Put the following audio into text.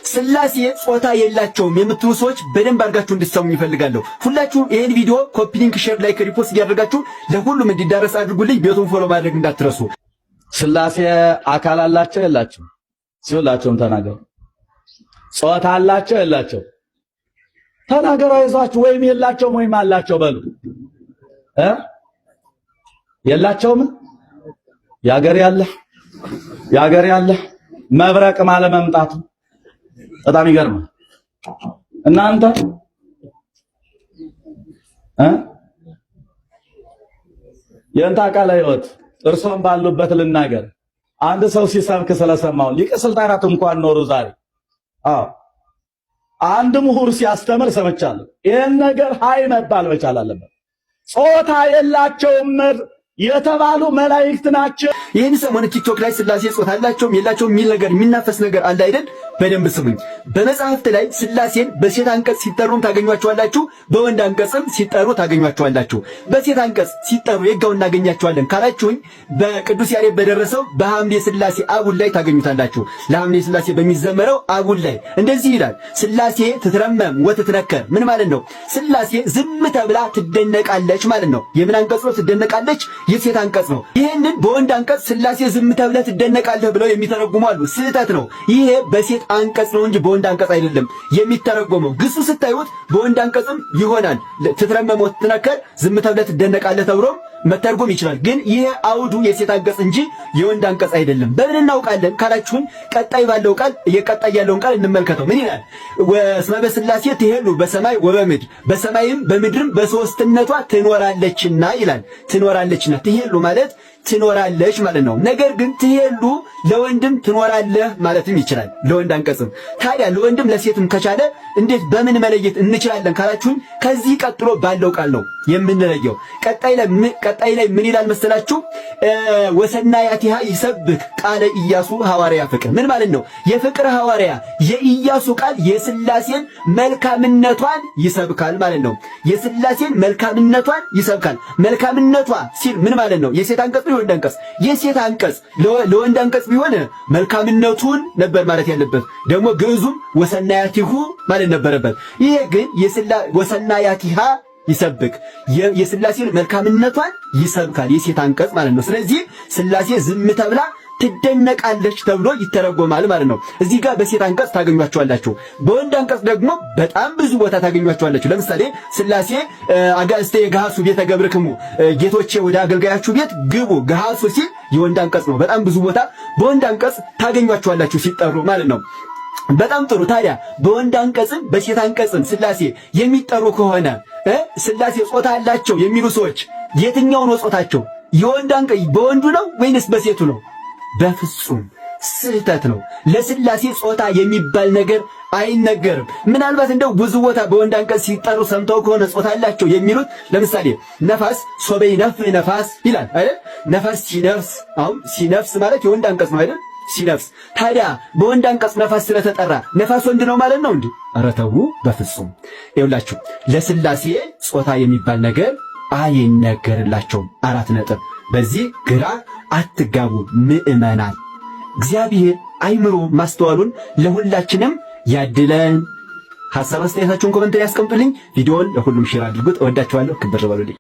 ስላሴ ጾታ የላቸውም የምትሉ ሰዎች በደንብ አድርጋችሁ እንድትሰሙኝ ይፈልጋለሁ። ሁላችሁም ይሄን ቪዲዮ ኮፒ ሊንክ፣ ሼር፣ ላይክ፣ ሪፖስት እያደረጋችሁ ለሁሉም እንዲዳረስ አድርጉልኝ። ቤቱን ፎሎ ማድረግ እንዳትረሱ። ስላሴ አካል አላቸው የላቸው? ሲውላቸውም ተናገሩ። ጾታ አላቸው የላቸው? ተናገሩ። አይዟችሁ። ወይም የላቸውም ወይም አላቸው በሉ። የላቸውም ያገር ያለ መብረቅ ማለት መምጣቱ በጣም ይገርማል። እናንተ የእንታ ቃለ ሕይወት እርሶም ባሉበት ልናገር። አንድ ሰው ሲሰብክ ስለሰማው ሊቀ ስልጣናት እንኳን ኖሩ ዛሬ አንድ ምሁር ሲያስተምር ሰምቻለሁ። ይሄን ነገር ሃይ መባል መቻል አለበት። ጾታ የላቸውም የተባሉ መላእክት ናቸው። ይህን ሰሞን ቲክቶክ ላይ ስላሴ ጾታ አላቸውም የላቸውም የሚል ነገር የሚናፈስ ነገር አለ አይደል? በደንብ ስሙኝ። በመጽሐፍት ላይ ስላሴን በሴት አንቀጽ ሲጠሩም ታገኟቸዋላችሁ፣ በወንድ አንቀጽም ሲጠሩ ታገኟቸዋላችሁ። በሴት አንቀጽ ሲጠሩ የጋው እናገኛቸዋለን ካላችሁኝ በቅዱስ ያሬድ በደረሰው በሐምሌ ስላሴ አቡል ላይ ታገኙታላችሁ። ለሐምሌ ስላሴ በሚዘመረው አቡል ላይ እንደዚህ ይላል፣ ስላሴ ትትረመም ወትትነከር። ምን ማለት ነው? ስላሴ ዝም ተብላ ትደነቃለች ማለት ነው። የምን አንቀጽ ነው? ትደነቃለች። የሴት አንቀጽ ነው። ይሄንን በወንድ አንቀጽ ስላሴ ዝም ተብለህ ትደነቃለህ ብለው የሚተረጉሙ አሉ። ስህተት ነው። ይሄ በሴት አንቀጽ ነው እንጂ በወንድ አንቀጽ አይደለም የሚተረጎመው። ግሱ ስታዩት በወንድ አንቀጽም ይሆናል። ትትረመም ወትትነከር ዝም ተብለህ ትደነቃለህ ተብሎ መተርጎም ይችላል። ግን ይሄ አውዱ የሴት አንቀጽ እንጂ የወንድ አንቀጽ አይደለም። በምን እናውቃለን ካላችሁን ቀጣይ ባለው ቃል የቀጣይ ያለውን ቃል እንመልከተው። ምን ይላል? ወስመ በስላሴ ትሄሉ በሰማይ ወበምድር፣ በሰማይም በምድርም በሶስትነቷ ትኖራለችና ይላል። ትኖራለችና ትሄሉ ማለት ትኖራለች ማለት ነው። ነገር ግን ትሄሉ ለወንድም ትኖራለህ ማለትም ይችላል፣ ለወንድ አንቀጽም። ታዲያ ለወንድም ለሴትም ከቻለ እንዴት በምን መለየት እንችላለን ካላችሁን ከዚህ ቀጥሎ ባለው ቃል ነው የምንለየው። ቀጣይ ላይ ምን ይላል መሰላችሁ? ወሰናያቲሃ ይሰብክ ቃለ ኢያሱ ሐዋርያ ፍቅር። ምን ማለት ነው? የፍቅር ሐዋርያ የኢያሱ ቃል የስላሴን መልካምነቷን ይሰብካል ማለት ነው። የስላሴን መልካምነቷን ይሰብካል። መልካምነቷ ሲል ምን ማለት ነው? የሴት አንቀጽ ነው የወንድ አንቀጽ? የሴት አንቀጽ ለወንድ አንቀጽ ቢሆን መልካምነቱን ነበር ማለት ያለበት። ደግሞ ግዕዙም ወሰናያቲሁ ማለት ነበረበት። ይሄ ግን ወሰናያቲሃ ይሰብክ የስላሴን መልካምነቷን ይሰብካል፣ የሴት አንቀጽ ማለት ነው። ስለዚህ ስላሴ ዝም ተብላ ትደነቃለች ተብሎ ይተረጎማል ማለት ነው። እዚህ ጋር በሴት አንቀጽ ታገኟቸዋላችሁ። በወንድ አንቀጽ ደግሞ በጣም ብዙ ቦታ ታገኟቸዋላችሁ። ለምሳሌ ስላሴ አጋዕዝተ የገሃሱ ቤተ ገብርክሙ፣ ጌቶቼ ወደ አገልጋያችሁ ቤት ግቡ። ገሃሱ ሲል የወንድ አንቀጽ ነው። በጣም ብዙ ቦታ በወንድ አንቀጽ ታገኟቸዋላችሁ ሲጠሩ ማለት ነው። በጣም ጥሩ። ታዲያ በወንድ አንቀጽም በሴት አንቀጽም ስላሴ የሚጠሩ ከሆነ ስላሴ ጾታ አላቸው የሚሉ ሰዎች የትኛው ነው ጾታቸው? የወንድ አንቀጽ በወንዱ ነው ወይንስ በሴቱ ነው? በፍጹም ስህተት ነው። ለስላሴ ጾታ የሚባል ነገር አይነገርም። ምናልባት እንደው ብዙ ቦታ በወንድ አንቀጽ ሲጠሩ ሰምተው ከሆነ ጾታ አላቸው የሚሉት ለምሳሌ ነፋስ ሶበይ ነፋስ ይላል አይደል? ነፋስ ሲነፍስ፣ አሁን ሲነፍስ ማለት የወንድ አንቀጽ ነው አይደል? ሲነፍስ። ታዲያ በወንድ አንቀጽ ነፋስ ስለተጠራ ነፋስ ወንድ ነው ማለት ነው እንዴ? ኧረ ተው በፍጹም። ይኸውላችሁ ለስላሴ ጾታ የሚባል ነገር አይነገርላቸውም። 4 ነጥብ። በዚህ ግራ አትጋቡ ምእመናን። እግዚአብሔር አይምሮ ማስተዋሉን ለሁላችንም ያድለን። ሐሳብ አስተያየታችሁን ኮሜንት ላይ ያስቀምጡልኝ። ቪዲዮውን ለሁሉም ሼር አድርጉት። እወዳችኋለሁ። ክብር በሉልኝ።